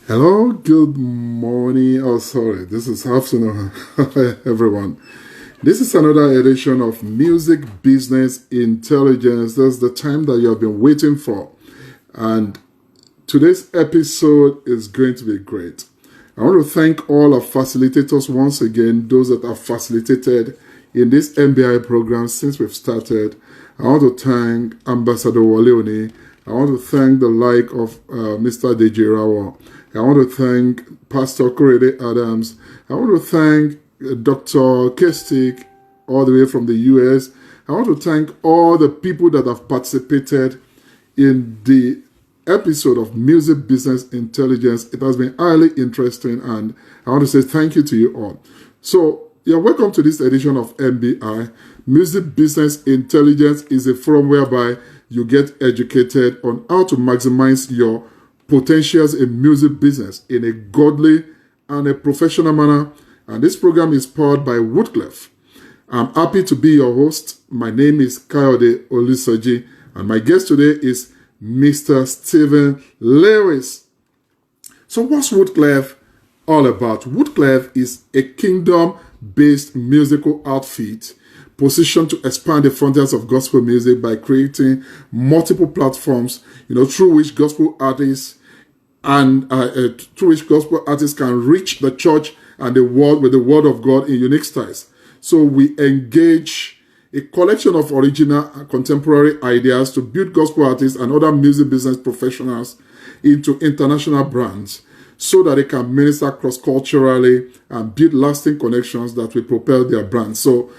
Hello, good morning. Oh, sorry, this is afternoon. Everyone. This is another edition of Music Business Intelligence. That's the time that you have been waiting for. And today's episode is going to be great. I want to thank all our facilitators once again, those that have facilitated in this MBI program since we've started. I want to thank Ambassador Waleone. I want to thank the like of Mr. Deji Rawa. I want to thank Pastor Kayode Adams. I want to thank Dr. Kestik all the way from the US. I want to thank all the people that have participated in the episode of Music Business Intelligence. It has been highly interesting, and I want to say thank you to you all. So, welcome to this edition of MBI. Music Business Intelligence is a forum whereby you get educated on how to maximize your potentials in music business in a godly and a professional manner. And this program is powered by Woodclef. I'm happy to be your host. My name is Kayode Olusoji, and my guest today is Mr. Stephen Lewis. So what's Woodclef all about? Woodclef is a kingdom-based musical outfit positioned to expand the frontiers of gospel music by creating multiple platforms, through which gospel artists can reach the church and the world with the word of God in unique styles. So we engage a collection of original and contemporary ideas to build gospel artists and other music business professionals into international brands so that they can minister cross-culturally and build lasting connections that will propel their brands. So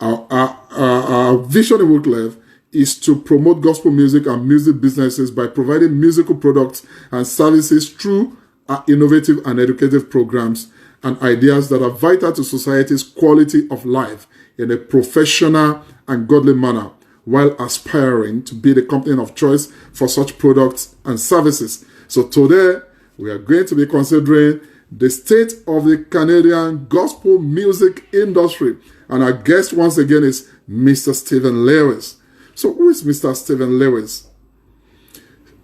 our vision in Woodclef is to promote gospel music and music businesses by providing musical products and services through our innovative and educative programs and ideas that are vital to society's quality of life in a professional and godly manner, while aspiring to be the company of choice for such products and services. So today, we are going to be considering the state of the Canadian gospel music industry. And our guest once again is Mr. Stephen Lewis. So who is Mr. Stephen Lewis?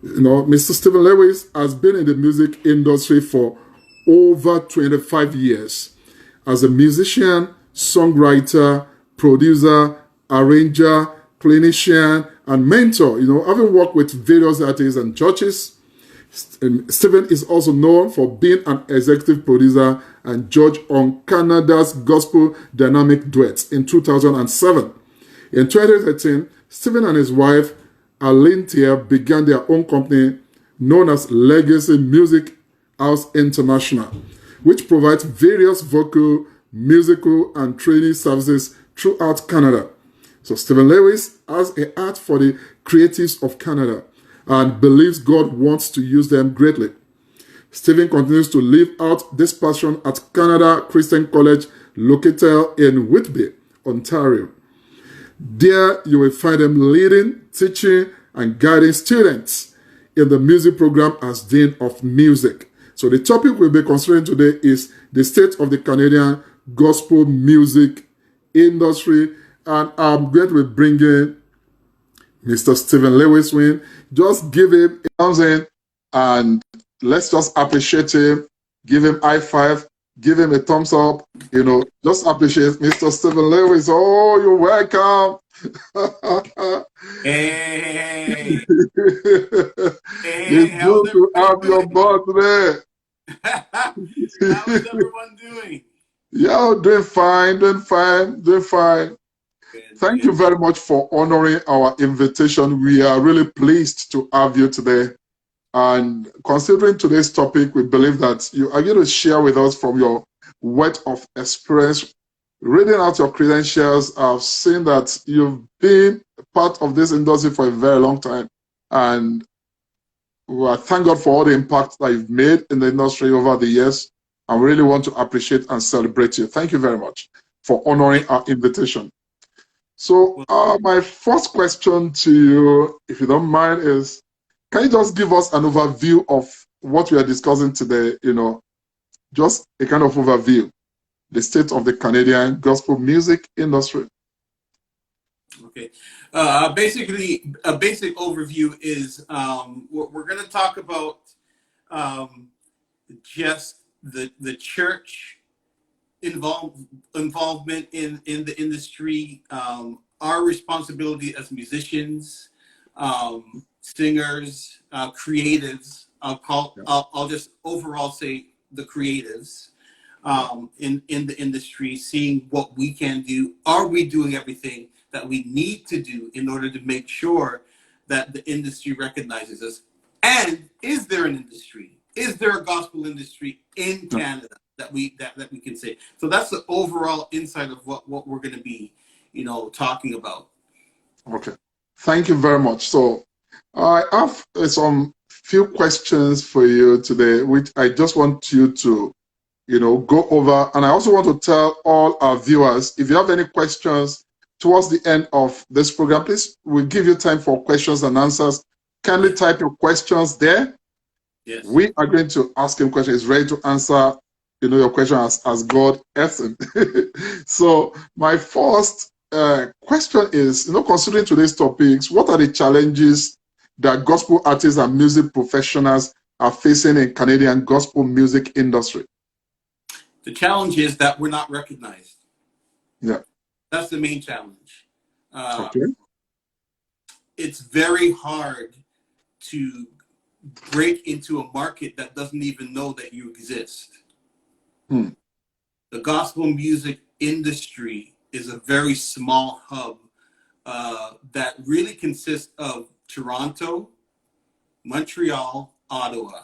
Mr. Stephen Lewis has been in the music industry for over 25 years as a musician, songwriter, producer, arranger, clinician, and mentor. Having worked with various artists and churches, Stephen is also known for being an executive producer and judge on Canada's Gospel Dynamic Duets in 2007. In 2013, Stephen and his wife, Alintia, began their own company known as Legacy Music House International, which provides various vocal, musical, and training services throughout Canada. So Stephen Lewis has a heart for the creatives of Canada and believes God wants to use them greatly. Stephen continues to live out this passion at Canada Christian College, located in Whitby, Ontario. There you will find him leading, teaching, and guiding students in the music program as Dean of Music. So the topic we'll be considering today is the state of the Canadian gospel music industry. And I'm going to be bringing Mr. Stephen Lewis in. Just give him a thumbs in and let's just appreciate him. Give him high five. Give him a thumbs up. Just appreciate Mr. Stephen Lewis. Oh, you're welcome. Hey. It's good to have your boss there. How's everyone doing? Yeah, doing fine. Thank you very much for honoring our invitation. We are really pleased to have you today. And considering today's topic, we believe that you are going to share with us from your wealth of experience, reading out your credentials. I've seen that you've been part of this industry for a very long time. And thank God for all the impact that you've made in the industry over the years. And we really want to appreciate and celebrate you. Thank you very much for honoring our invitation. So my first question to you, if you don't mind, is can you just give us an overview of what we are discussing today? Just a kind of overview, the state of the Canadian gospel music industry. Okay. Basically, a basic overview is we're going to talk about um, just the church involve, involvement in the industry, our responsibility as musicians, singers, creatives. Yeah. I'll just overall say the creatives in the industry, seeing what we can do. Are we doing everything that we need to do in order to make sure that the industry recognizes us? And is there an industry? Is there a gospel industry in Yeah. Canada that we can say? So that's the overall insight of what we're going to be, talking about. Okay. Thank you very much. So I have some few questions for you today, which I just want you to, go over. And I also want to tell all our viewers, if you have any questions towards the end of this program, please, we'll give you time for questions and answers. Kindly type your questions there. Yes. We are going to ask him questions. He's ready to answer, your question as God essence. So my first question is, considering today's topics, what are the challenges that gospel artists and music professionals are facing in Canadian gospel music industry? The challenge is that we're not recognized. Yeah. That's the main challenge. Okay. It's very hard to break into a market that doesn't even know that you exist. Hmm. The gospel music industry is a very small hub that really consists of Toronto, Montreal, Ottawa,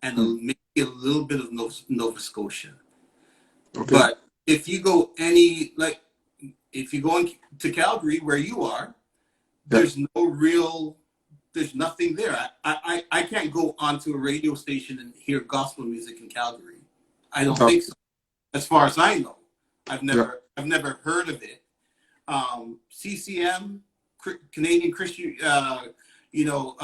and maybe a little bit of Nova Scotia. Okay. But if you go if you go to Calgary where you are, there's there's nothing there. I can't go onto a radio station and hear gospel music in Calgary. I don't think so. As far as I know, I've never heard of it. CCM, Canadian Christian, you'll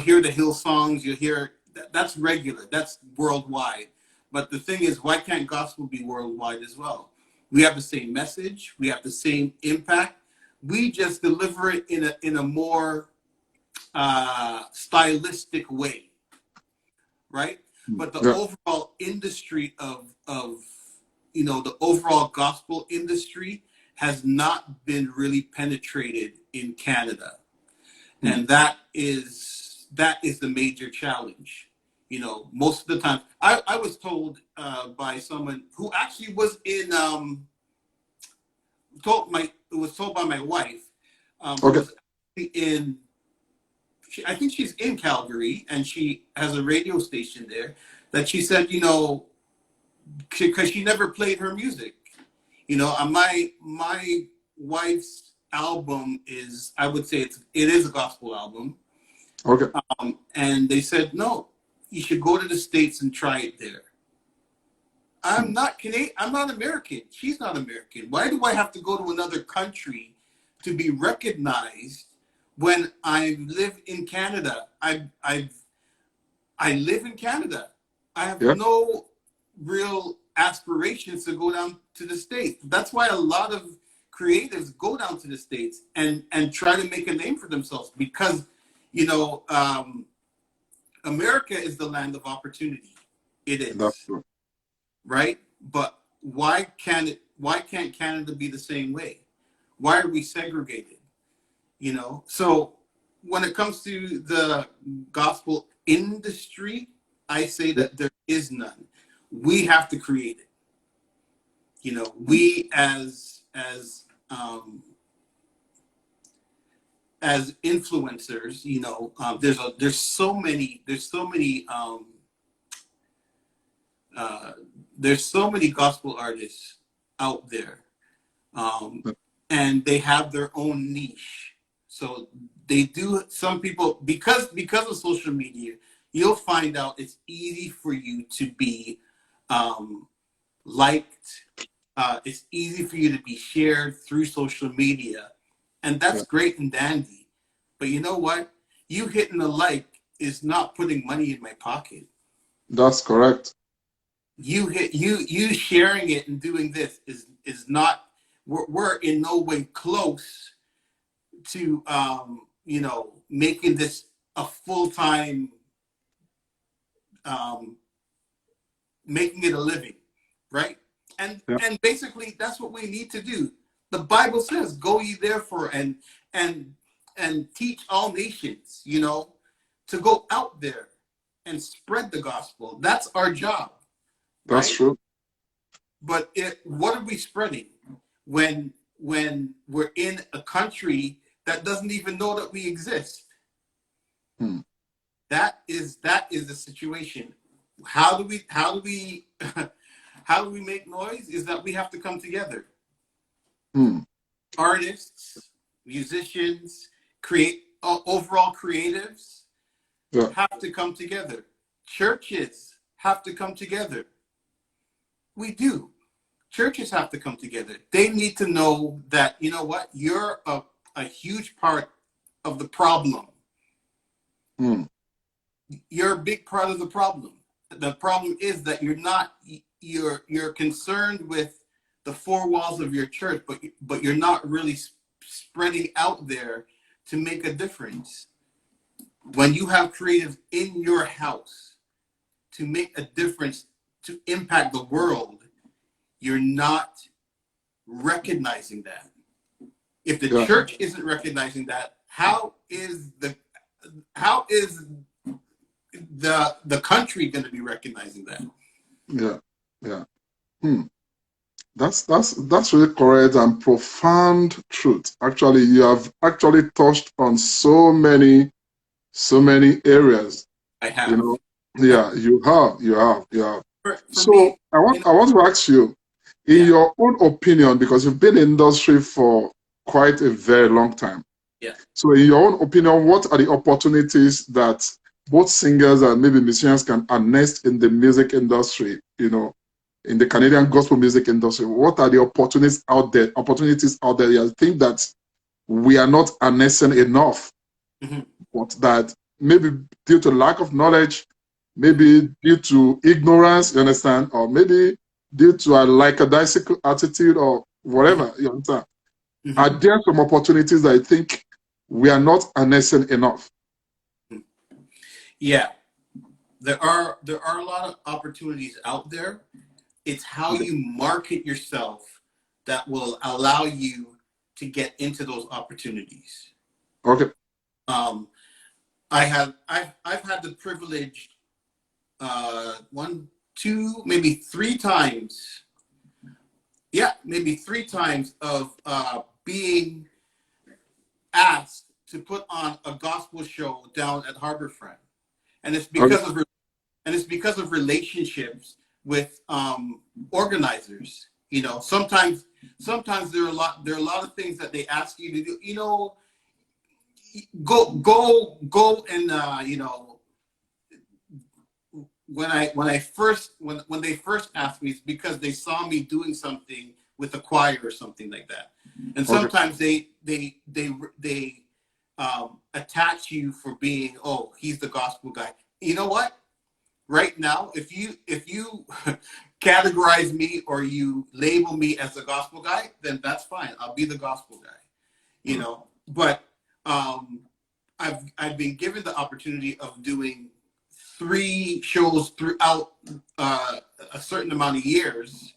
hear the Hill songs. You'll hear that's regular. That's worldwide. But the thing is, why can't gospel be worldwide as well? We have the same message. We have the same impact. We just deliver it in a more stylistic way, right? But the overall industry of the overall gospel industry has not been really penetrated in Canada, and that is the major challenge. Most of the time, I was told by someone who actually was in it was told by my wife, who was actually in. I think she's in Calgary, and she has a radio station there. That she said, because she never played her music. My wife's album is, I would say it is a gospel album. Okay. And they said, no, you should go to the States and try it there. I'm not Canadian. I'm not American. She's not American. Why do I have to go to another country to be recognized when I live in Canada? I live in Canada. I have no real aspirations to go down to the States. That's why a lot of creatives go down to the States and try to make a name for themselves, because America is the land of opportunity. It is. That's true. Right? But why can't Canada be the same way? Why are we segregated? So when it comes to the gospel industry, I say that there is none. We have to create it. We as influencers, there's so many gospel artists out there, and they have their own niche. So they do. Some people, because of social media, you'll find out it's easy for you to be liked. It's easy for you to be shared through social media, and that's great and dandy. But you know what? You hitting a like is not putting money in my pocket. That's correct. You sharing it and doing this is not we're in no way close to making this a full-time, making it a living, right? And basically that's what we need to do. The Bible says, "Go ye therefore and teach all nations," to go out there and spread the gospel. That's our job, That's right? true. But what are we spreading when we're in a country that doesn't even know that we exist? That is the situation. How do we how do we make noise? Is that we have to come together. Artists, musicians, overall creatives have to come together. Churches have to come together. We do. Churches have to come together. They need to know that, you know what, you're a huge part of the problem. You're a big part of the problem. The problem is that you're concerned with the four walls of your church, but you're not really spreading out there to make a difference. When you have creatives in your house to make a difference, to impact the world, you're not recognizing that. If the church isn't recognizing that, how is the country going to be recognizing that? That's really correct and profound truth. Actually, you have actually touched on so many areas. I have. You have. For So me, I want to ask you, in your own opinion, because you've been in the industry for quite a very long time. Yeah. So in your own opinion, what are the opportunities that both singers and maybe musicians can harness in the music industry, in the Canadian gospel music industry? What are the opportunities out there you think that we are not harnessing enough, but that maybe due to lack of knowledge, maybe due to ignorance, you understand, or maybe due to a lackadaisical attitude or whatever, you understand? Are there some opportunities that I think we are not harnessing enough? Yeah, there are a lot of opportunities out there. It's how you market yourself that will allow you to get into those opportunities. Okay. I've had the privilege one, two, maybe three times. Yeah, maybe three times of being asked to put on a gospel show down at Harborfront, and it's because of relationships with organizers. Sometimes there are a lot of things that they ask you to do. Go and when they first asked me, it's because they saw me doing something with a choir or something like that. And sometimes they attach you for being, oh, he's the gospel guy. You know what? Right now, if you categorize me or you label me as the gospel guy, then that's fine. I'll be the gospel guy. But I've been given the opportunity of doing 3 shows throughout a certain amount of years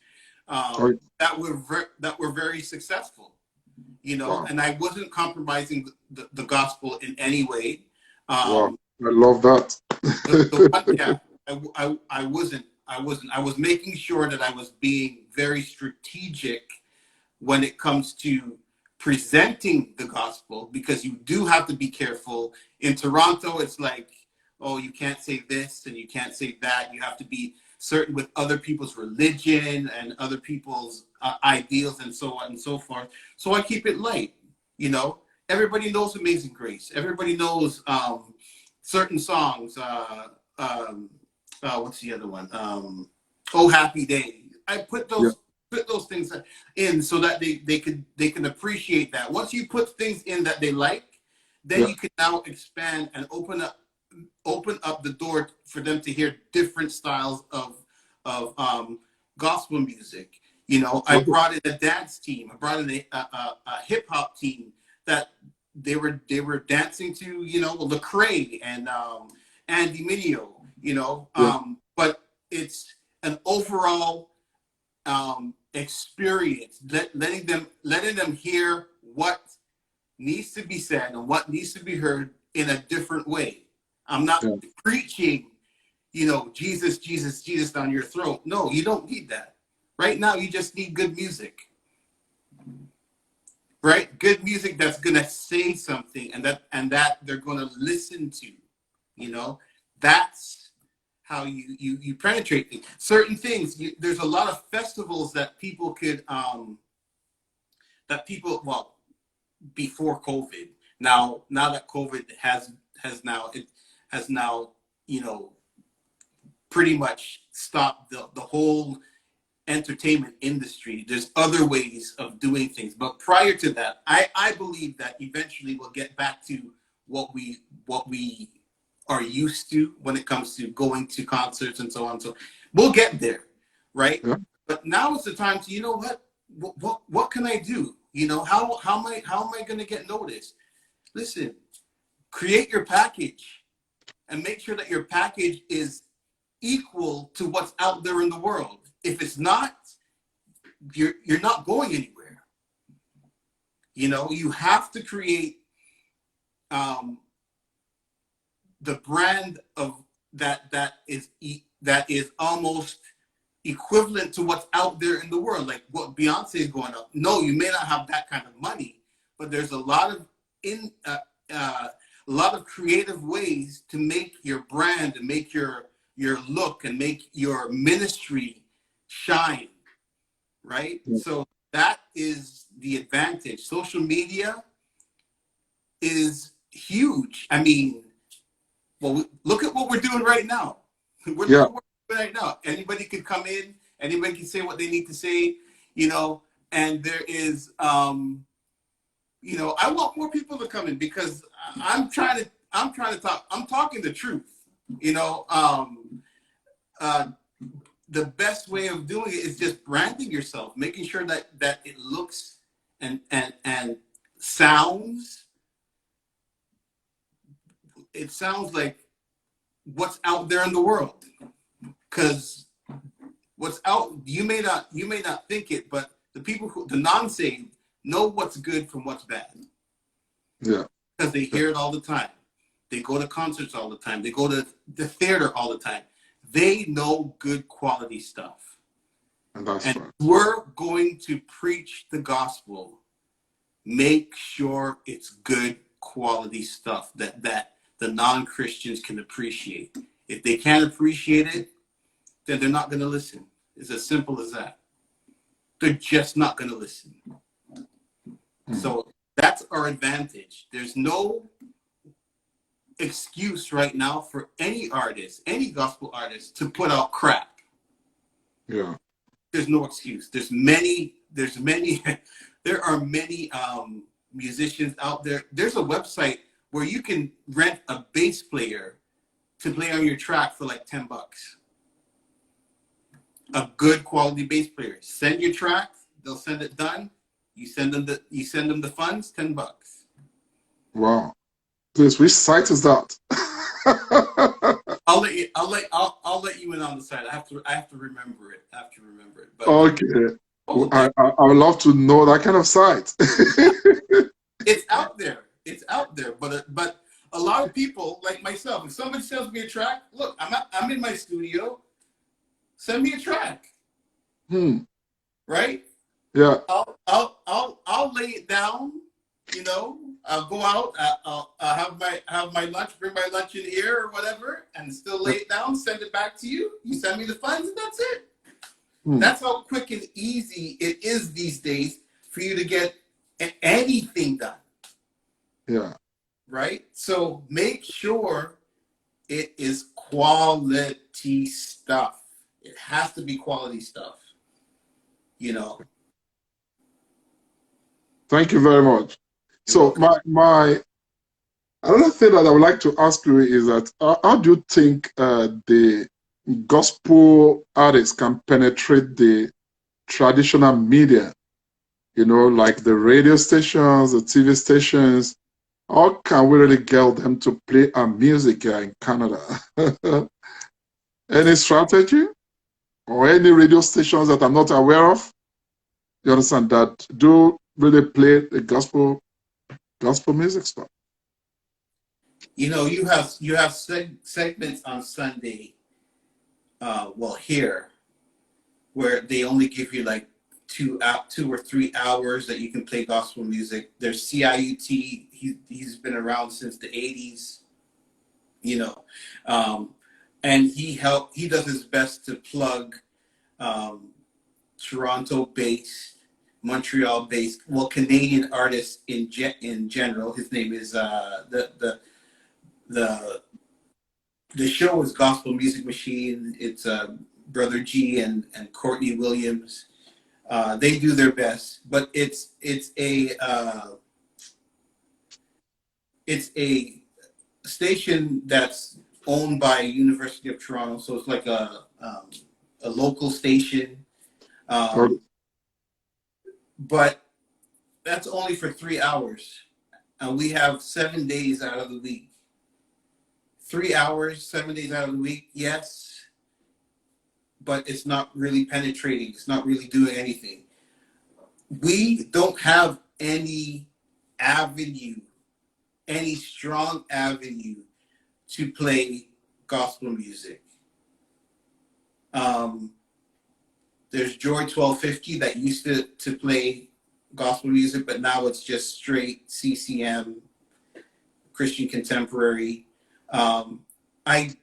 that were very successful, and I wasn't compromising the gospel in any way. Wow. I love that. I wasn't. I was making sure that I was being very strategic when it comes to presenting the gospel, because you do have to be careful. In Toronto, it's like, oh, you can't say this and you can't say that. You have to be certain with other people's religion and other people's ideals and so on and so forth. So I keep it light. Everybody knows Amazing Grace. Everybody knows certain songs. What's the other one? Oh, Happy Day. I put those things in so that they can appreciate that. Once you put things in that they like, then you can now expand and open up the door for them to hear different styles of gospel music. You know, I brought in a dance team. I brought in a hip hop team that they were dancing to, you know, Lecrae and Andy Mineo, you know. But it's an overall experience, letting them hear what needs to be said and what needs to be heard in a different way. I'm not preaching, you know, Jesus, Jesus, Jesus down your throat. No, you don't need that. Right now, you just need good music, right? Good music that's gonna say something, and that they're gonna listen to. You know, that's how you penetrate things. Certain things. There's a lot of festivals that people could well, before COVID. Now that COVID has now, you know, pretty much stopped the whole entertainment industry. There's other ways of doing things, but prior to that, I believe that eventually we'll get back to what we are used to when it comes to going to concerts and so on. So we'll get there, right? Yeah. But now is the time to, you know what can I do? You know, how am I going to get noticed? Listen, create your package and make sure that your package is equal to what's out there in the world. If it's not, you're not going anywhere. You know, you have to create the brand of that is almost equivalent to what's out there in the world, like what Beyonce is going up. No, you may not have that kind of money, but there's a lot of creative ways to make your brand and make your look and make your ministry shine, right? Yeah. So that is the advantage. Social media is huge. I mean, well, look at what we're doing right now. We're doing right now. Anybody could come in, anybody can say what they need to say, you know, and there is, you know, I want more people to come in because I'm trying to talk, I'm talking the truth, you know. The best way of doing it is just branding yourself, making sure that it looks and sounds. It sounds like what's out there in the world, because what's out, you may not think it, but the people the non-saved know what's good from what's bad. Yeah, because they hear it all the time. They go to concerts all the time. They go to the theater all the time. They know good quality stuff. And right. We're going to preach the gospel. Make sure it's good quality stuff that the non-Christians can appreciate. If they can't appreciate it, then they're not going to listen. It's as simple as that. They're just not going to listen. So that's our advantage. There's no excuse right now for any artist, any gospel artist, to put out crap. Yeah. There's no excuse. There are many musicians out there. There's a website where you can rent a bass player to play on your track for like $10. A good quality bass player. Send your track, they'll send it done. You send them the funds, $10. Wow. Please, which site is that? I'll let you in on the site. I have to remember it. But, okay. I would love to know that kind of site. It's out there. But a lot of people like myself, if somebody sends me a track, look, I'm in my studio. Send me a track. Right? Yeah. I'll lay it down. You know, I'll go out. I'll have my lunch. Bring my lunch in here or whatever, and still lay it down. Send it back to you. You send me the funds, and that's it. That's how quick and easy it is these days for you to get anything done. Yeah. Right. So make sure it is quality stuff. It has to be quality stuff. You know. Thank you very much. So my another thing that I would like to ask you is that how do you think the gospel artists can penetrate the traditional media, you know, like the radio stations, the TV stations. How can we really get them to play our music here in Canada? Any strategy or any radio stations that I'm not aware of? You understand that do really play the gospel music stuff? You know, you have segments on Sunday, well here, where they only give you like 2 or 3 hours that you can play gospel music. There's CIUT. He's been around since the 80s, you know, and he does his best to plug Toronto-based, Montreal-based, well, Canadian artists in general. His name is the show is Gospel Music Machine. It's Brother G and Courtney Williams. They do their best, but it's a station that's owned by University of Toronto, so it's like a local station. But that's only for 3 hours, and we have 7 days out of the week. 3 hours, 7 days out of the week, yes, but it's not really penetrating. It's not really doing anything. We don't have any strong avenue to play gospel music. There's Joy 1250 that used to play gospel music, but now it's just straight CCM, Christian contemporary. I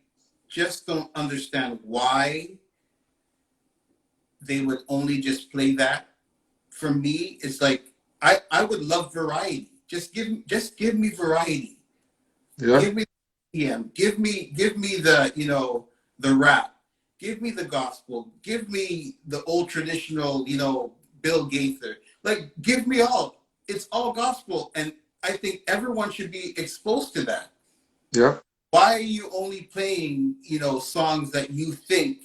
just don't understand why they would only just play that. For me, it's like I would love variety. Just give me variety. Yeah. Give me CCM. Give me the the rap. Give me the gospel. Give me the old traditional Bill Gaither. Like, give me all. It's all gospel, and I think everyone should be exposed to that. Yeah. Why are you only playing, songs that you think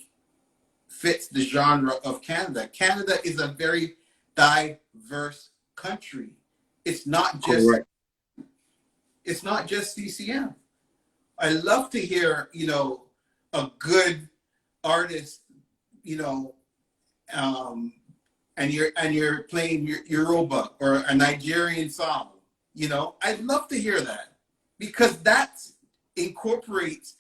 fits the genre of Canada? Canada is a very diverse country. It's not just Correct. It's not just CCM. I love to hear, a good artist, and you're playing Yoruba or a Nigerian song. I'd love to hear that, because that incorporates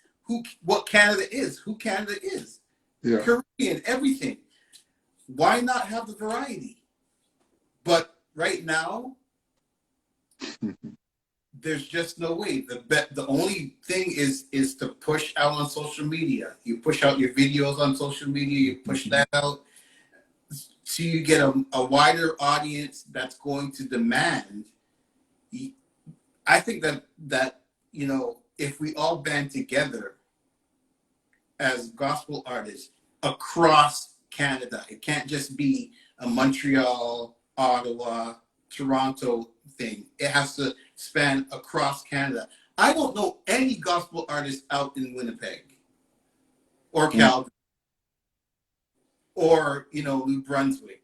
what Canada is, who Canada is. Yeah. Caribbean, everything. Why not have the variety? But right now, there's just no way. The only thing is to push out on social media. You push out your videos on social media. You push that out, so you get a wider audience that's going to demand. I think that if we all band together as gospel artists across Canada, it can't just be a Montreal, Ottawa, Toronto thing. It has to span across Canada. I don't know any gospel artists out in Winnipeg or Calgary or New Brunswick.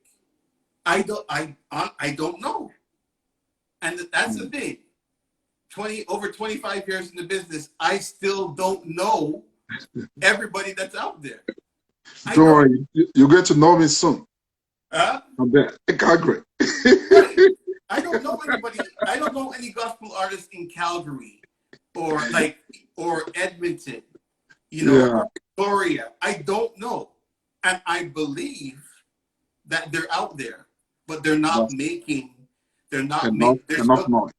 I don't know, and that's the thing. Over 25 years in the business, I still don't know everybody that's out there. Don't worry, you're going to know me soon. I'm there. Calgary. Right. I don't know anybody. I don't know any gospel artists in Calgary or Edmonton, or Victoria. I don't know, and I believe that they're out there, but they're not making. They're not making enough noise.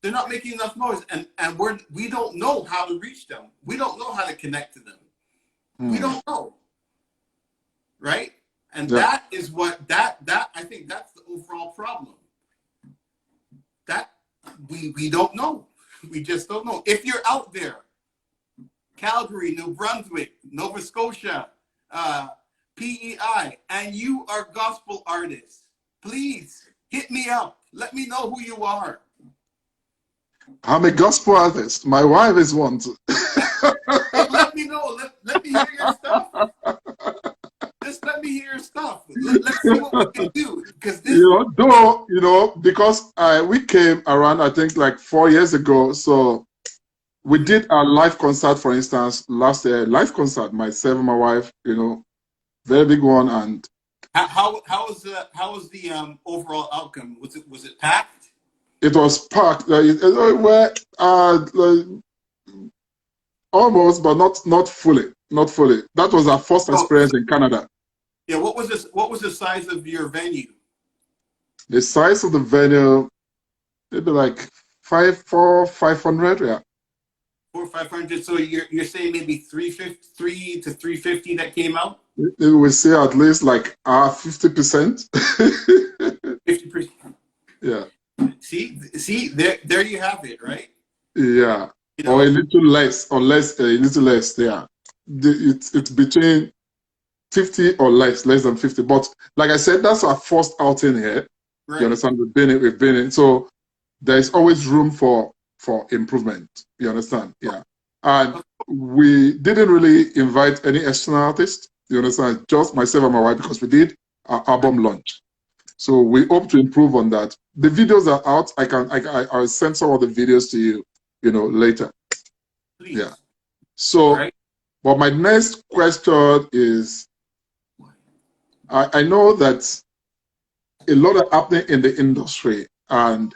They're not making enough noise, and we don't know how to reach them. We don't know how to connect to them. We don't know, right? And that is what I think that's the overall problem. That we don't know. We just don't know. If you're out there, Calgary, New Brunswick, Nova Scotia, PEI, and you are gospel artists, please hit me up. Let me know who you are. I'm a gospel artist. My wife is one too. Let me know. Let me hear your stuff. Just let me hear your stuff. Let's see we can do, because this. You know, though, you know, because we came around, I think, like 4 years ago. So we did a live concert, for instance, last year. Live concert, myself and my wife, you know, very big one. And How was the overall outcome? Was it packed? it was packed. Like, almost, but not fully. Not fully. That was our first Oh, experience in Canada. yeah. What was this? What was the size of your venue? The size of the venue, maybe like 500, yeah. 400-500. So you're saying maybe 350 to 350 that came out? We say at least like 50%. 50%. Yeah. See, there you have it, right? Yeah. You Or a know, little less, or less, a little less, yeah. It's between 50 or less than 50. But like I said, that's our first outing here. You right? understand? We've been in. So there's always room for improvement. You understand? Yeah. And we didn't really invite any external artists. You understand? Just myself and my wife, because we did our album launch. So we hope to improve on that. The videos are out. I'll send some of the videos to you, you know, later. Please. Yeah. So, Right? but my next question is, I know that a lot are happening in the industry, and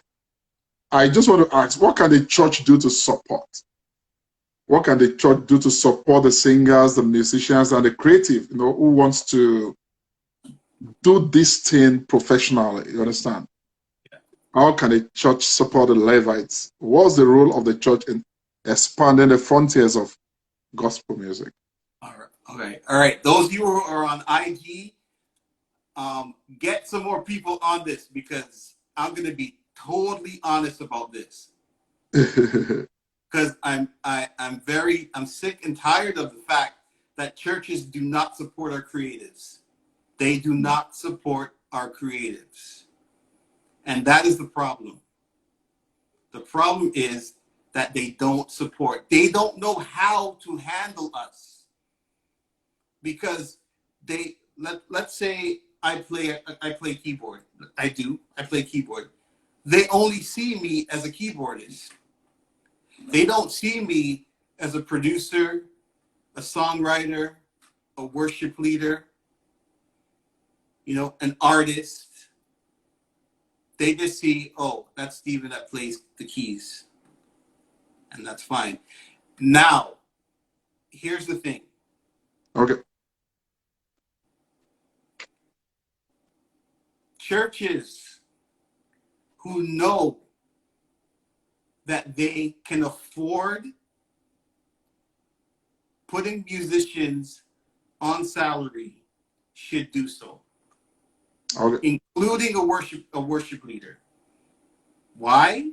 I just want to ask, what can the church do to support? What can the church do to support the singers, the musicians, and the creative, you know, who wants to do this thing professionally? You understand? How can the church support the Levites? What's the role of the church in expanding the frontiers of gospel music? All right. Okay. All right. Those of you who are on IG, get some more people on this, because I'm going to be totally honest about this. Because I'm sick and tired of the fact that churches do not support our creatives. They do not support our creatives. And that is the problem. The problem is that they don't support. They don't know how to handle us. Because let's say I play keyboard. I play keyboard. They only see me as a keyboardist. They don't see me as a producer, a songwriter, a worship leader, you know, an artist. They just see, oh, that's Steven that plays the keys. And that's fine. Now, here's the thing. Okay. Churches who know that they can afford putting musicians on salary should do so, Okay. including a worship leader. Why?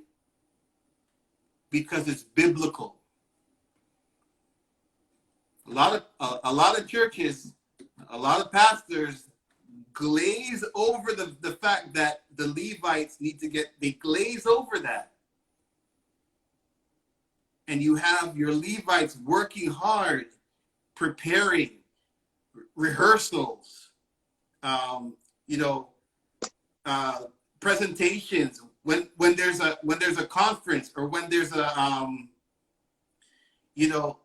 Because it's biblical. A lot of churches, a lot of pastors glaze over the fact that the Levites they glaze over that. And you have your Levites working hard, preparing rehearsals, you know, presentations. When there's a conference, or when there's a you know,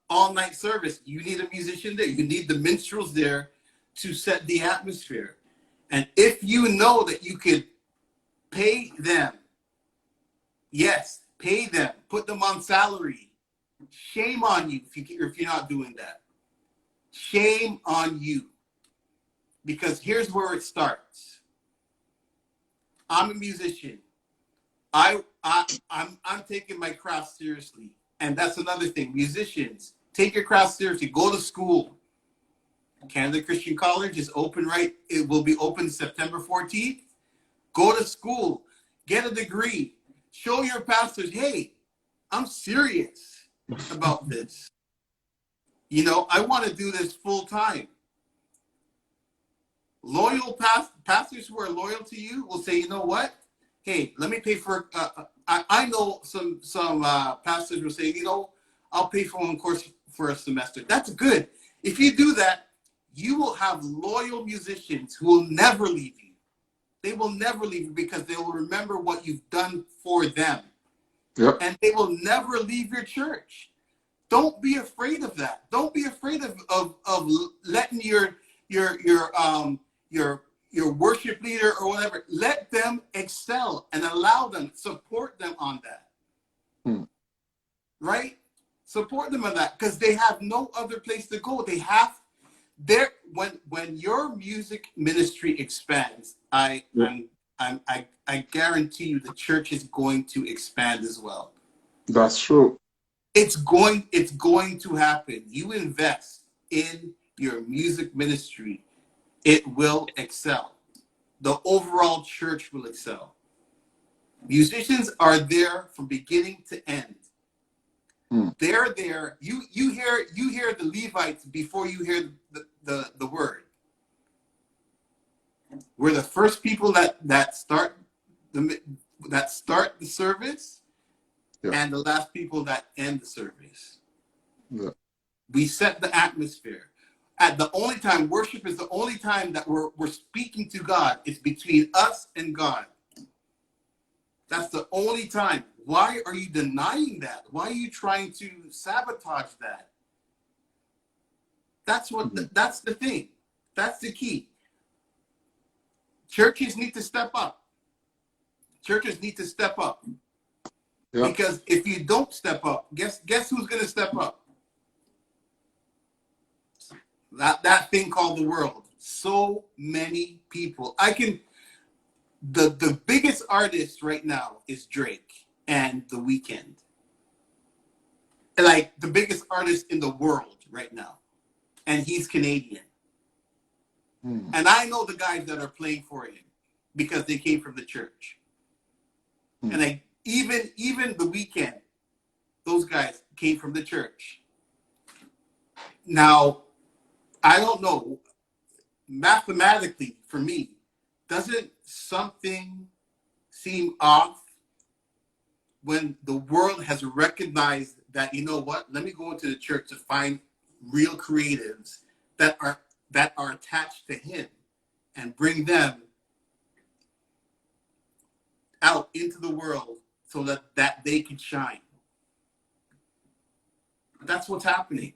all night service, you need a musician there. You need the minstrels there to set the atmosphere. And if you know that you could pay them, yes, pay them, put them on salary. Shame on you if you're not doing that. Shame on you. Because here's where it starts. I'm a musician. I'm taking my craft seriously. And that's another thing. Musicians, take your craft seriously. Go to school. Canada Christian College is open, right? It will be open September 14th. Go to school. Get a degree. Show your pastors, hey, I'm serious about this. You know, I want to do this full time. Loyal pastors who are loyal to you will say, you know what? Hey, let me pay for. I know some pastors will say, you know, I'll pay for one course for a semester. That's good. If you do that, you will have loyal musicians who will never leave you. They will never leave you because they will remember what you've done for them. Yep. And they will never leave your church. Don't be afraid of that. Don't be afraid of letting your worship leader or whatever, let them excel and allow them, support them on that. Right? Support them on that because they have no other place to go. They have there when your music ministry expands, I guarantee you the church is going to expand as well. That's true. It's going to happen. You invest in your music ministry, it will excel. The overall church will excel. Musicians are there from beginning to end. They're there. You hear the Levites before you hear the word. We're the first people that start the service, yeah. and the last people that end the service. Yeah. We set the atmosphere. At the only time, worship is the only time that we're speaking to God. It's between us and God. That's the only time. Why are you denying that? Why are you trying to sabotage that? That's what. That's the thing. That's the key. Churches need to step up. Churches need to step up. Yeah. Because if you don't step up, guess who's going to step up? That thing called the world. So many people. The biggest artist right now is Drake and The Weeknd. Like the biggest artist in the world right now. And he's Canadian. And I know the guys that are playing for him because they came from the church. And even The Weeknd, those guys came from the church. Now, I don't know, mathematically for me, doesn't something seem off when the world has recognized that, you know what, let me go into the church to find real creatives that are attached to him and bring them out into the world so that they can shine. That's what's happening.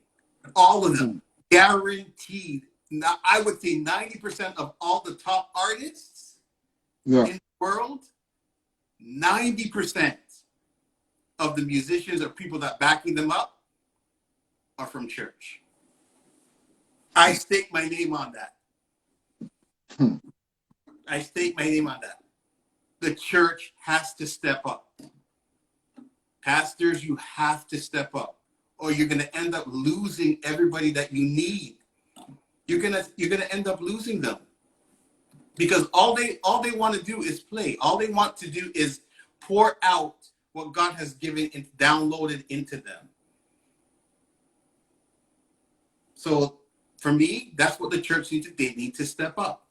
All of them, guaranteed. Now, I would say 90% of all the top artists in the world, 90% of the musicians or people that backing them up are from church. I stake my name on that. I stake my name on that. The church has to step up. Pastors, you have to step up, or you're going to end up losing everybody that you need. You're gonna end up losing them because all they want to do is play. All they want to do is pour out what God has given and downloaded into them. So for me, that's what the church needs to do. They need to step up.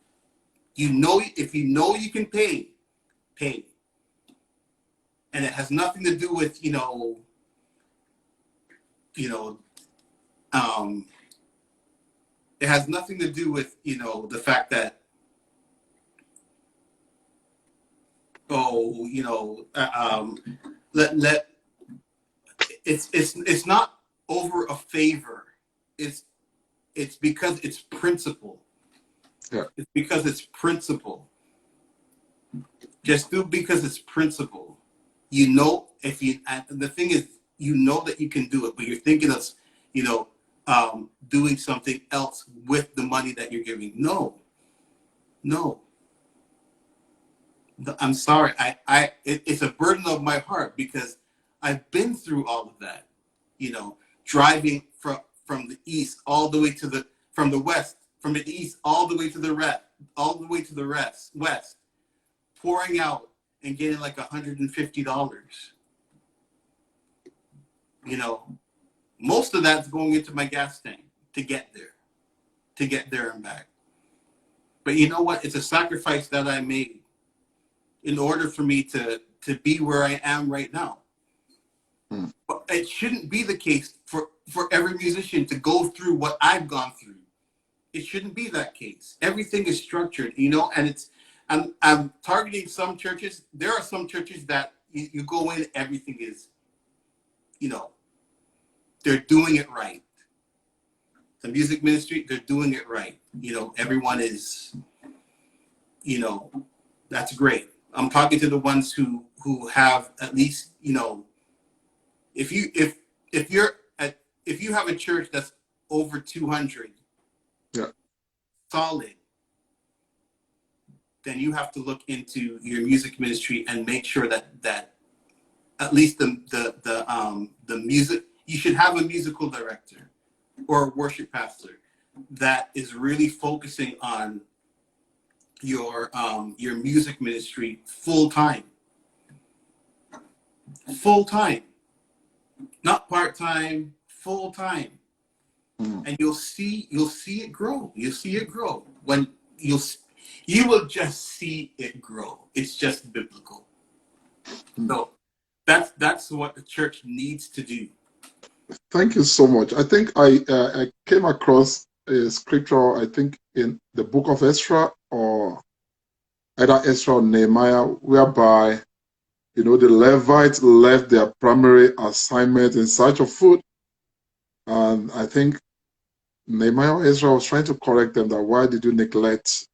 If you know you can pay. And it has nothing to do with, it has nothing to do with, the fact that, it's not over a favor. It's because it's principle. Yeah. It's because it's principle. Just do because it's principle. The thing is, that you can do it, but you're thinking of, doing something else with the money that you're giving. No. I'm sorry. It's a burden of my heart because I've been through all of that, driving from the east all the way from the west, from the east all the way to the west, pouring out and getting like $150. Most of that's going into my gas tank to get there and back. But you know what? It's a sacrifice that I made in order for me to be where I am right now. But it shouldn't be the case for every musician to go through what I've gone through It shouldn't be that case. Everything is structured, you know, and I'm targeting some churches. There are some churches that you go in, everything is, you know, they're doing it right. The music ministry, they're doing it right. You know, everyone is, you know, that's great. I'm talking to the ones who have at least, you know, if you're at, if you have a church that's over 200 Yeah. solid, then you have to look into your music ministry and make sure that at least the music, you should have a musical director or a worship pastor that is really focusing on your music ministry full time, not part time, full time, and you'll see it grow. You'll see it grow when you will just see it grow. It's just biblical. So that's what the church needs to do. Thank you so much. I think I came across a scripture, I think in the book of Ezra, or either Ezra or Nehemiah, whereby, you know, the Levites left their primary assignment in search of food. And I think Nehemiah or Ezra was trying to correct them that why did you neglect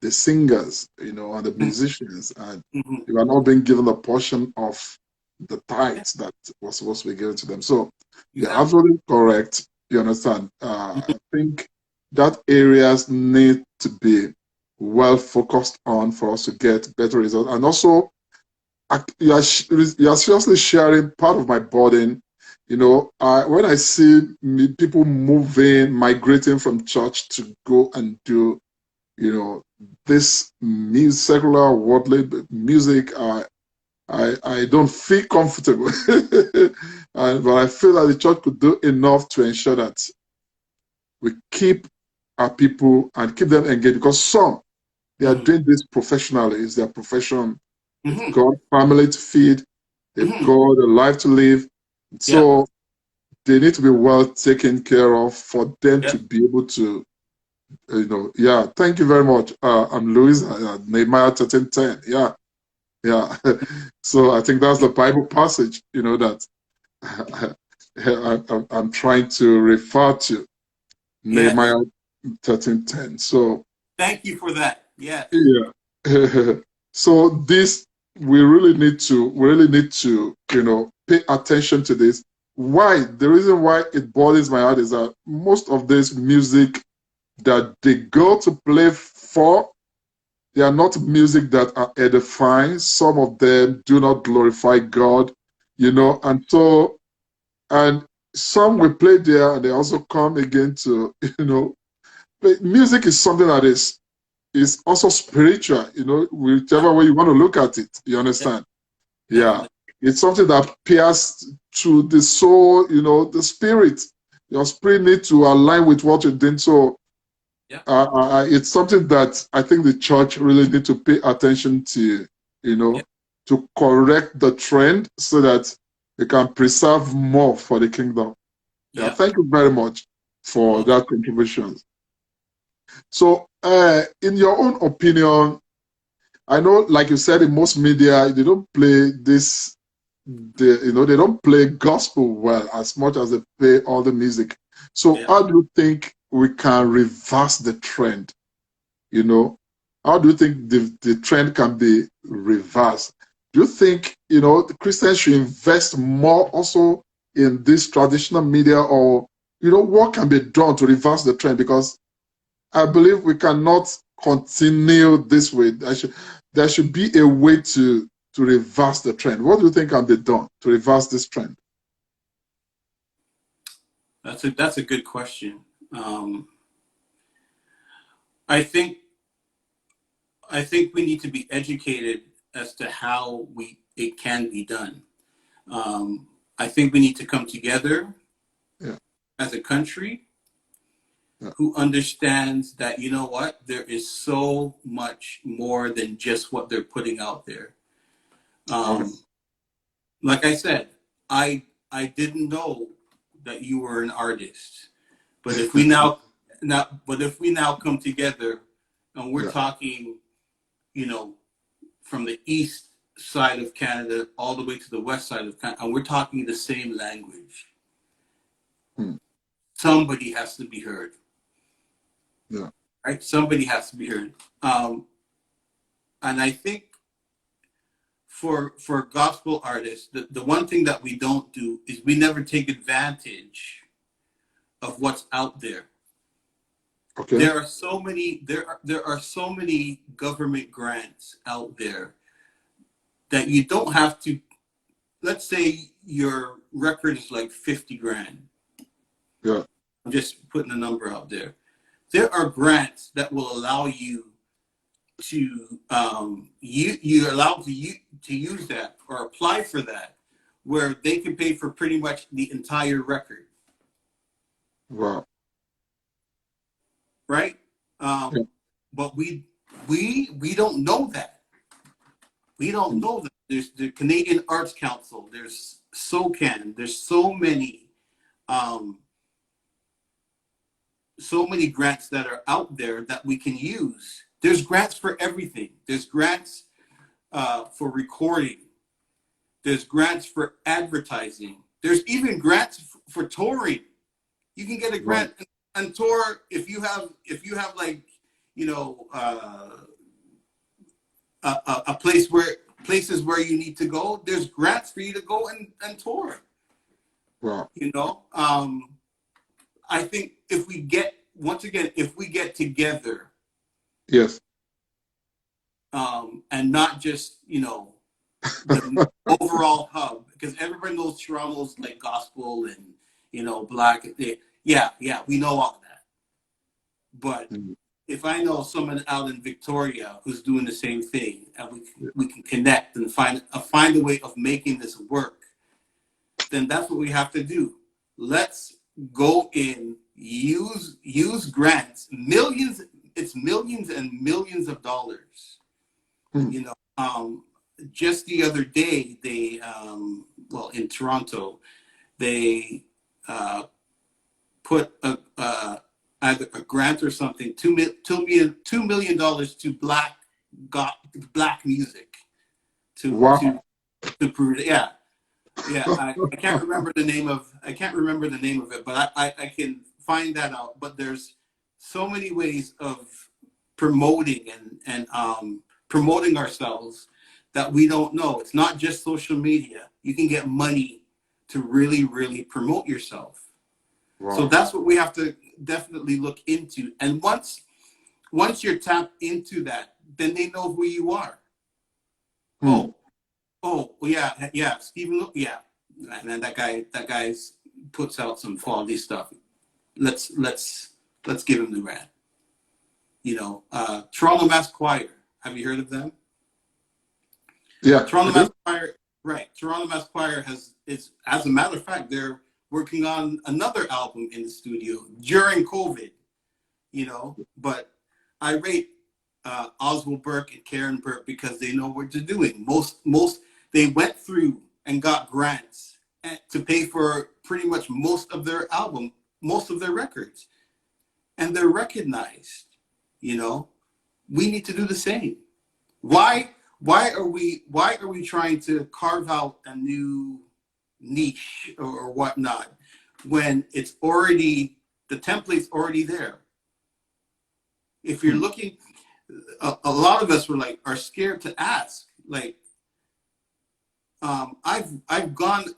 the singers, you know, and the musicians, and you are not being given a portion of the tithes that was supposed to be given to them. So you're absolutely correct. You understand? I think that areas need to be well focused on for us to get better results. And also, you are seriously sharing part of my burden. You know, when I see people moving, migrating from church to go and do, you know, this secular worldly music, I don't feel comfortable. But I feel that the church could do enough to ensure that we keep our people and keep them engaged, because some, they are doing this professionally. It's their profession. They've got family to feed. They've got a life to live. So they need to be well taken care of for them to be able to, you know, yeah. Thank you very much. I'm Louis, Nehemiah 13:10. Yeah. So I think that's the Bible passage, you know, that I'm trying to refer to, Nehemiah 13:10. So thank you for that. Yeah. So this, we really need to, you know, pay attention to this. Why? The reason why it bothers my heart is that most of this music that they go to play for, they are not music that are edifying. Some of them do not glorify God, you know, and so, and some will play there and they also come again to, you know, music is something that is also spiritual, you know, whichever way you want to look at it, you understand? Yeah. It's something that pierces to the soul, you know, the spirit. Your spirit needs to align with what you're doing. So it's something that I think the church really need to pay attention to, you know, to correct the trend so that they can preserve more for the kingdom. Yeah, thank you very much for that contribution. So, in your own opinion, I know, like you said, in most media, they don't play this, you know, they don't play gospel well as much as they play all the music. So how do you think we can reverse the trend? You know, how do you think the trend can be reversed? Do you think, you know, the Christians should invest more also in this traditional media, or, you know, what can be done to reverse the trend? Because I believe we cannot continue this way. There should be a way to reverse the trend. What do you think can be done to reverse this trend? That's a good question. I think we need to be educated as to how it can be done. I think we need to come together as a country who understands that, you know what, there is so much more than just what they're putting out there. Like I said, I didn't know that you were an artist, but if we now now, but if we now come together and we're Yeah. talking, you know, from the east side of Canada all the way to the west side of Canada, and we're talking the same language, somebody has to be heard. Yeah. Right? Somebody has to be heard. And I think for gospel artists, the one thing that we don't do is we never take advantage of what's out there. Okay. There are so many government grants out there that you don't have to. Let's say your record is like 50 grand. Yeah. I'm just putting a number out there. There are grants that will allow you to you're allowed to use that or apply for that, where they can pay for pretty much the entire record. Wow. Right? Yeah. But we don't know that. We don't know that. There's the Canadian Arts Council. There's SOCAN. There's so many grants that are out there that we can use. There's grants for everything. There's grants for recording. There's grants for advertising. There's even grants for touring. You can get a grant and tour if you have like, you know, a places where you need to go. There's grants for you to go and tour. Wow. You know, I think if we get together, yes, and not just, you know, the overall hub, because everybody knows Toronto's like gospel and, you know, black. Yeah, we know all of that. But if I know someone out in Victoria who's doing the same thing, and we can connect and find a way of making this work, then that's what we have to do. Let's go in, use grants, millions. It's millions and millions of dollars. You know, just the other day, they in Toronto, they put either a grant or something, $2 million to black music to prove it. Yeah. I can't remember the name of it, but I can find that out. But there's so many ways of promoting and promoting ourselves that we don't know. It's not just social media. You can get money to really, really promote yourself. Wow. So that's what we have to definitely look into. And once you're tapped into that, then they know who you are. Oh, yeah, Stephen, yeah. And then that guy puts out some quality stuff. Let's give him the grant. You know, Toronto Mass Choir. Have you heard of them? Yeah. Toronto Mass Choir, right. Toronto Mass Choir is, as a matter of fact, they're working on another album in the studio during COVID, you know, but I rate Oswald Burke and Karen Burke because they know what they're doing. Most they went through and got grants to pay for pretty much most of their records, and they're recognized. You know, we need to do the same. Why are we trying to carve out a new niche or whatnot when it's already, the template's already there? If you're looking, a lot of us are scared to ask. Like, I've gone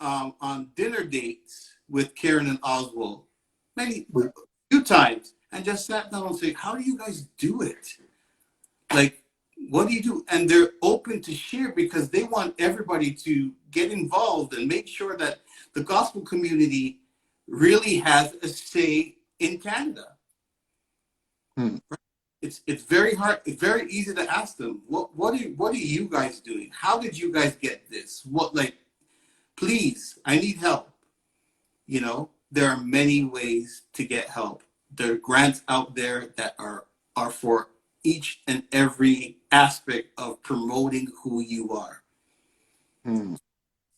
on dinner dates with Karen and Oswald few times, and just sat down and say, how do you guys do it? Like, what do you do? And they're open to share because they want everybody to get involved and make sure that the gospel community really has a say in Canada. It's very hard. It's very easy to ask them, what are you guys doing? How did you guys get this? Please, I need help. You know, there are many ways to get help. There are grants out there that are for each and every aspect of promoting who you are.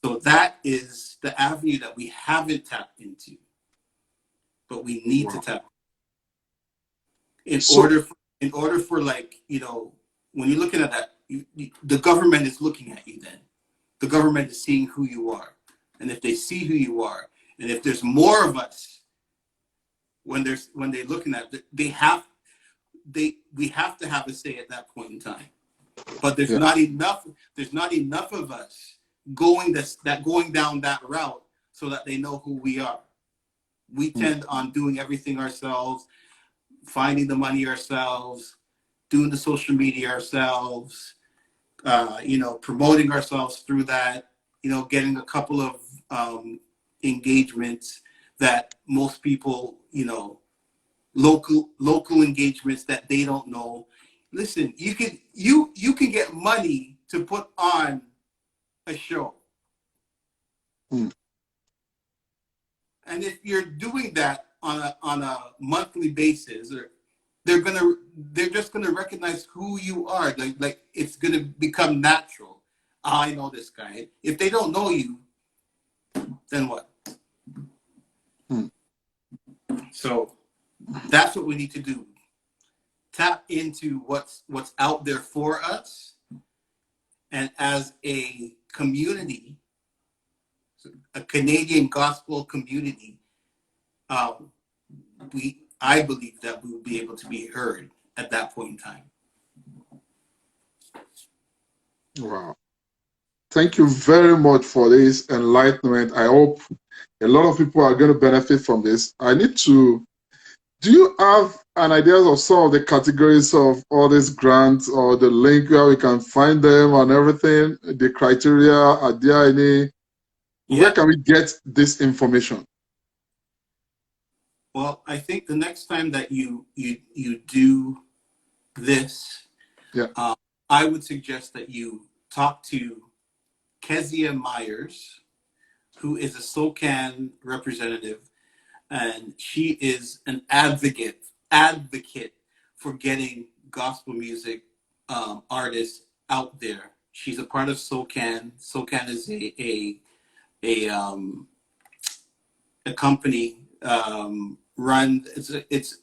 So that is the avenue that we haven't tapped into. but we need to Wow. tap So, in order for like, you know, when you're looking at that, the government is looking at you. Then the government is seeing who you are, and if they see who you are, and if there's more of us, when they're looking at it, we have to have a say at that point in time. But there's yeah. not enough. There's not enough of us going down that route so that they know who we are. We Mm. tend on doing everything ourselves, finding the money ourselves, doing the social media ourselves, you know, promoting ourselves through that, you know, getting a couple of engagements that most people, you know, local engagements that they don't know. Listen, you can get money to put on a show. Mm. And if you're doing that on a monthly basis, or they're just gonna recognize who you are. Like it's gonna become natural. I know this guy. If they don't know you, then what? Mm. So that's what we need to do. Tap into what's out there for us, and as a community, a Canadian gospel community, um, I believe that we will be able to be heard at that point in time. Wow. Thank you very much for this enlightenment. I hope a lot of people are going to benefit from this. Do you have an idea of some of the categories of all these grants, or the link where we can find them and everything, the criteria? Are there any, where Yeah. can we get this information? Well, I think the next time that you do this, Yeah. um, I would suggest that you talk to Kezia Myers, who is a SOCAN representative, and she is an advocate for getting gospel music artists out there. She's a part of SOCAN. SOCAN is a a company run.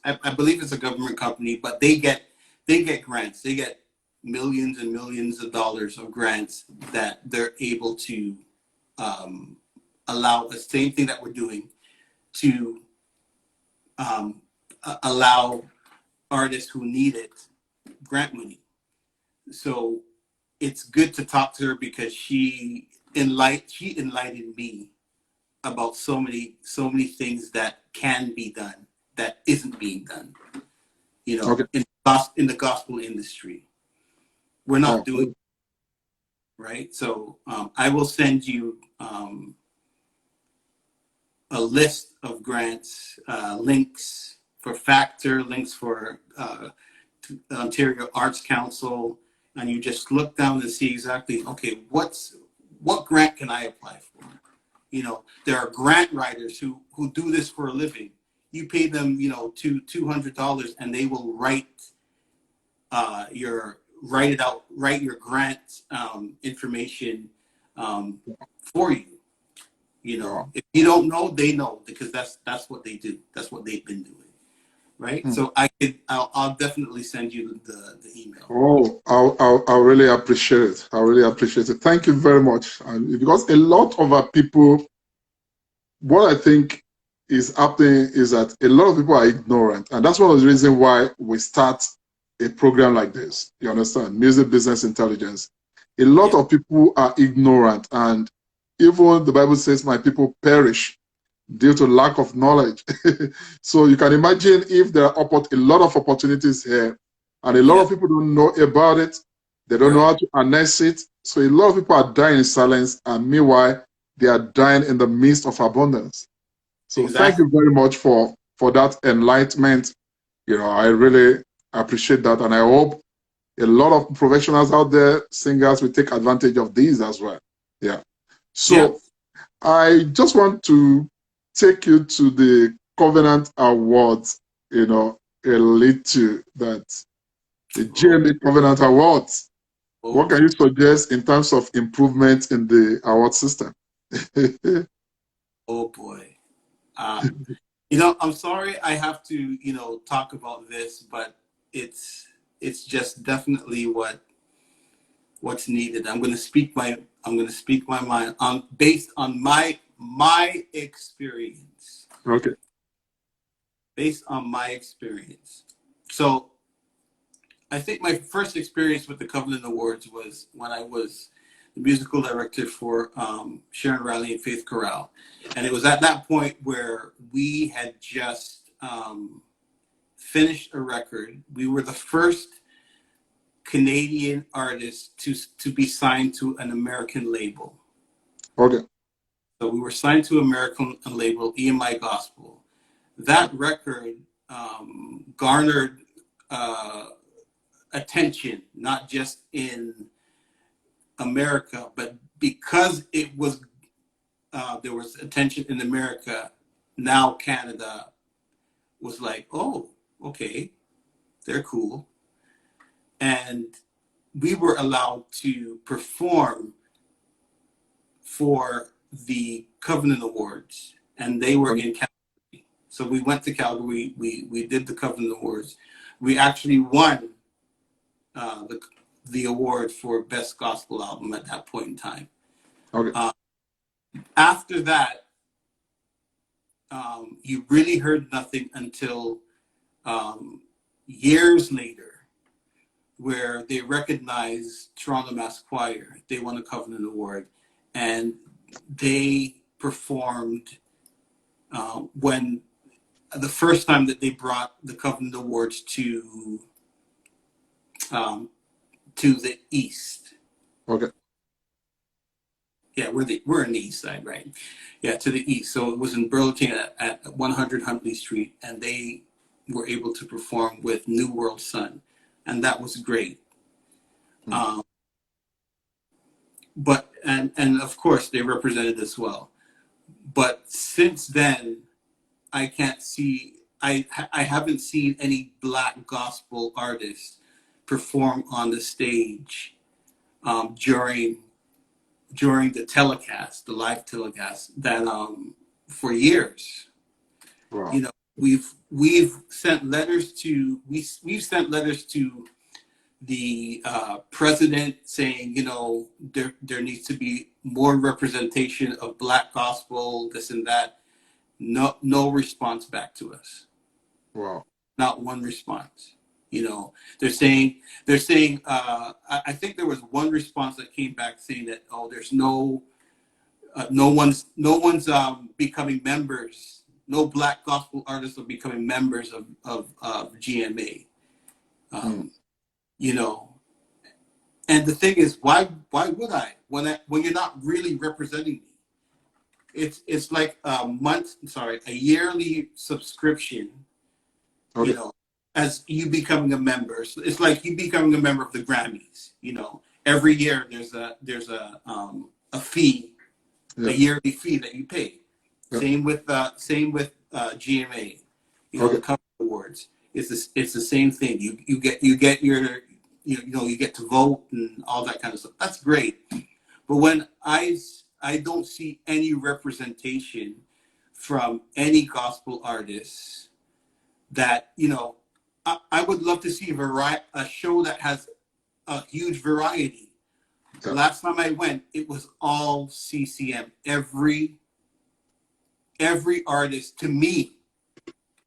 I believe it's a government company, but they get grants. They get millions and millions of dollars of grants that they're able to allow the same thing that we're doing to allow artists who need it grant money. So it's good to talk to her because she enlightened me about so many things that can be done that isn't being done. You Okay. know, in the gospel industry, we're not Oh, doing right. So I will send you a list of grants, links for Factor, links for Ontario Arts Council, and you just look down and see exactly, okay, what grant can I apply for? You know, there are grant writers who do this for a living. You pay them, you know, $200, and they will write your grant information for you. You know, wow. if you don't know, they know because that's what they do. That's what they've been doing, right? Hmm. So I'll definitely send you the email. Oh, I'll really appreciate it. I really appreciate it. Thank you very much. And because a lot of our people, what I think is happening is that a lot of people are ignorant. And that's one of the reasons why we start a program like this. You understand? Music business intelligence. A lot Yeah, of people are ignorant. And even the Bible says, my people perish due to lack of knowledge. So you can imagine if there are a lot of opportunities here and a lot yeah, of people don't know about it, they don't know right, how to harness it. So a lot of people are dying in silence, and meanwhile, they are dying in the midst of abundance. So thank exactly. you very much for that enlightenment. You know, I really appreciate that, and I hope a lot of professionals out there, singers, will take advantage of these as well. Yeah. Yeah. So I just want to take you to the Covenant Awards, you know, a little that the Oh, GMA Covenant Awards. oh What can boy. you suggest in terms of improvement in the award system? Oh boy. I'm sorry I have to, talk about this, but it's just definitely what's needed. I'm going to speak my mind on based on my experience. Okay. Based on my experience. So I think my first experience with the Covenant Awards was when I was the musical director for Sharon Riley and Faith Corral. And it was at that point where we had just finished a record. We were the first Canadian artists to be signed to an American label. Okay. So we were signed to an American label, EMI Gospel. That record garnered attention, not just in America, but because it was there was attention in America. Now Canada was like, oh, okay, they're cool, and we were allowed to perform for the Covenant Awards, and they were in Calgary. So we went to Calgary. We did the Covenant Awards. We actually won the award for Best Gospel Album at that point in time. Okay. After that, you really heard nothing until years later, where they recognized Toronto Mass Choir. They won a Covenant Award, and they performed when the first time that they brought the Covenant Awards to the East. Okay. Yeah, we're in the East Side, right? Yeah, to the East. So it was in Burlington at 100 Huntley Street, and they were able to perform with New World Sun, and that was great. But of course they represented us well. But since then, I can't see. I haven't seen any Black gospel artists perform on the stage during the telecast, the live telecast, that for years. Wow. We've sent letters to we've sent letters to the president saying, there needs to be more representation of Black gospel, this and that. No response back to us. Wow. Not one response. They're saying I think there was one response that came back saying that, there's no one's becoming members. No Black gospel artists are becoming members of GMA. And the thing is, why would I when you're not really representing me? It's like a yearly subscription. Okay. As you becoming a member. So it's like you becoming a member of the Grammys. Every year there's a fee, a yearly fee that you pay. Yeah. Same with GMA. The Cover Awards. It's the same thing. You get your you get to vote and all that kind of stuff. That's great. But when I don't see any representation from any gospel artists that, I would love to see a show that has a huge variety. The last time I went, it was all CCM. Every artist, to me,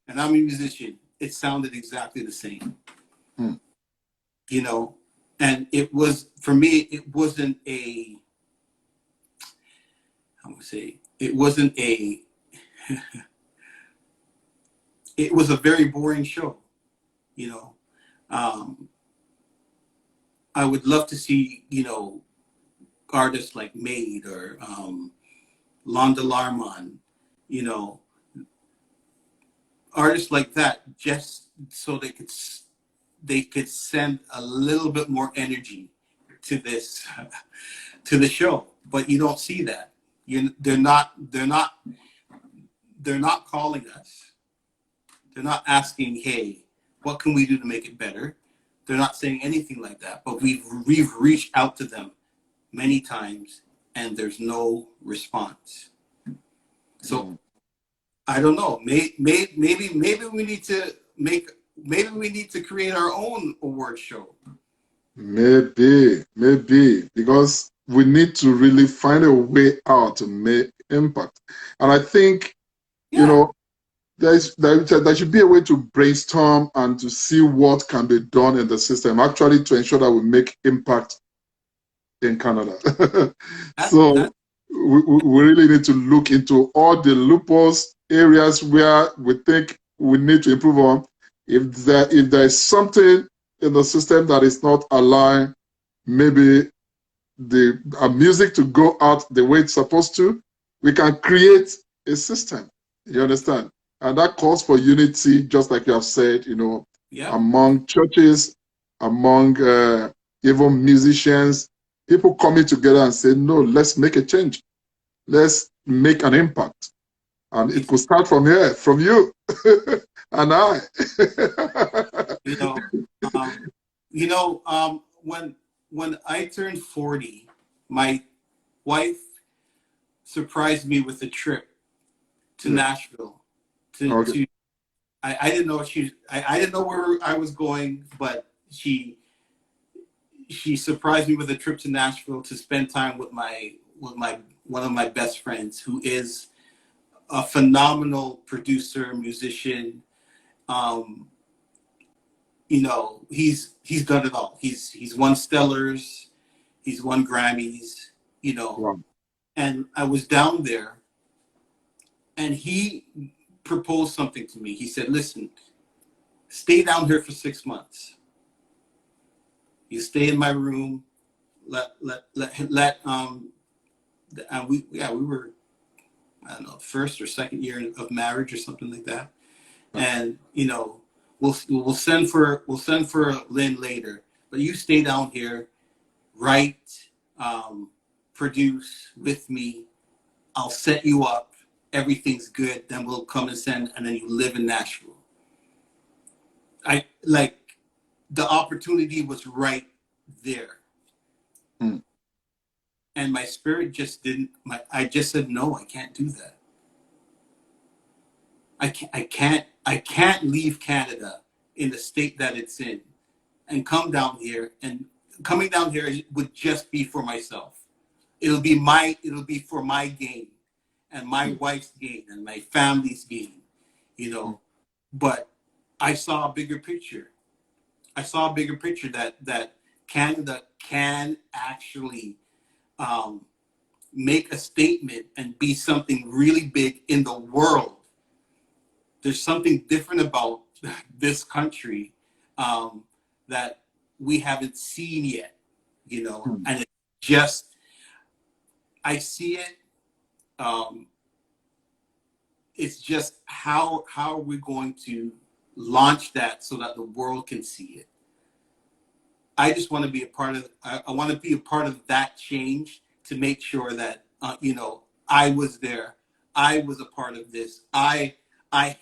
and I'm a musician, it sounded exactly the same. And it was, for me, it wasn't a, it was a very boring show. I would love to see, artists like Maid or Londa Larmon, artists like that, just so they could send a little bit more energy to this to the show. But you don't see that. They're not calling us. They're not asking, hey, what can we do to make it better? They're not saying anything like that. But we've reached out to them many times, and there's no response. So I don't know. Maybe we need to create our own award show. Maybe, because we need to really find a way out to make impact. And I think, you Yeah, know, there should be a way to brainstorm and to see what can be done in the system, actually, to ensure that we make impact in Canada. that So we really need to look into all the loopholes, areas where we think we need to improve on. If there is something in the system that is not aligned, maybe the music to go out the way it's supposed to, we can create a system. You understand? And that calls for unity, just like you have said, yeah. among churches, among even musicians, people coming together and say, no, let's make a change. Let's make an impact. And it It's, could start from here, from you and I. you know, um, when I turned 40, my wife surprised me with a trip to Yeah. Nashville. Okay. I didn't know I didn't know where I was going, but she surprised me with a trip to Nashville to spend time with my one of my best friends, who is a phenomenal producer, musician. Um, he's done it all. He's won Stellars, he's won Grammys, Wow. and I was down there, and he proposed something to me. He said, "Listen, stay down here for 6 months. You stay in my room. We were, I don't know, first or second year of marriage or something like that, and we'll send for Lynn later, but you stay down here, write, produce with me. I'll set you up. Everything's good. Then we'll come and send, and then you live in Nashville." I like the opportunity was right there, Hmm. and my spirit just didn't. I just said no. I can't do that. I can't leave Canada in the state that it's in and come down here, and coming down here would just be for myself. It'll be for my gain and my wife's gain and my family's gain. But I saw a bigger picture. I saw a bigger picture that Canada can actually um, make a statement and be something really big in the world. There's something different about this country that we haven't seen yet, Hmm. and it's just, I see it. Um, it's just how are we going to launch that so that the world can see it? I just want to be a part of. I want to be a part of that change to make sure that I was there. I was a part of this. I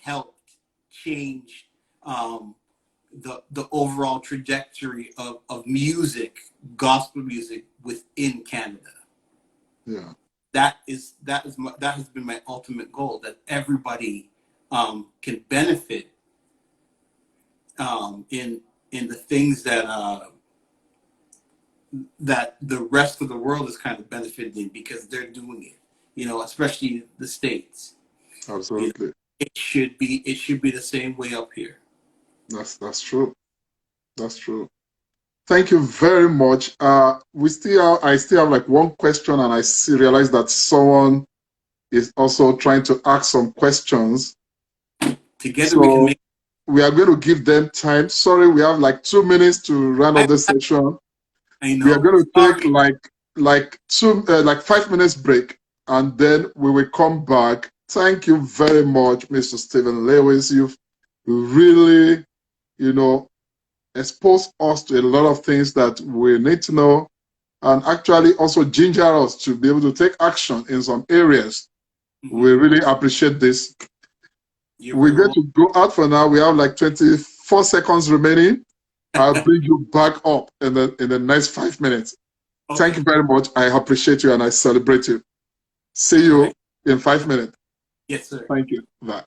helped change the overall trajectory of music, gospel music within Canada. Yeah. That has been my ultimate goal, that everybody can benefit in the things that the rest of the world is kind of benefiting because they're doing it, especially the States. Absolutely. It should be the same way up here. That's true. That's true. Thank you very much. I still have like one question, and I realize that someone is also trying to ask some questions. Together we can So make. we are going to give them time. Sorry, we have like 2 minutes to run I, up this section. I We are know. going to take Sorry. like 5 minutes break, and then we will come back. Thank you very much, Mr. Stephen Lewis. You've really, you know, exposed us to a lot of things that we need to know, and actually also ginger us to be able to take action in some areas. We really appreciate this. You're We're very going welcome. to go out for now. We have like 24 seconds remaining. I'll bring you back up in the next 5 minutes. Thank you Okay. very much. I appreciate you and I celebrate you. See All you right. in 5 minutes. Yes, sir. Thank you. Bye.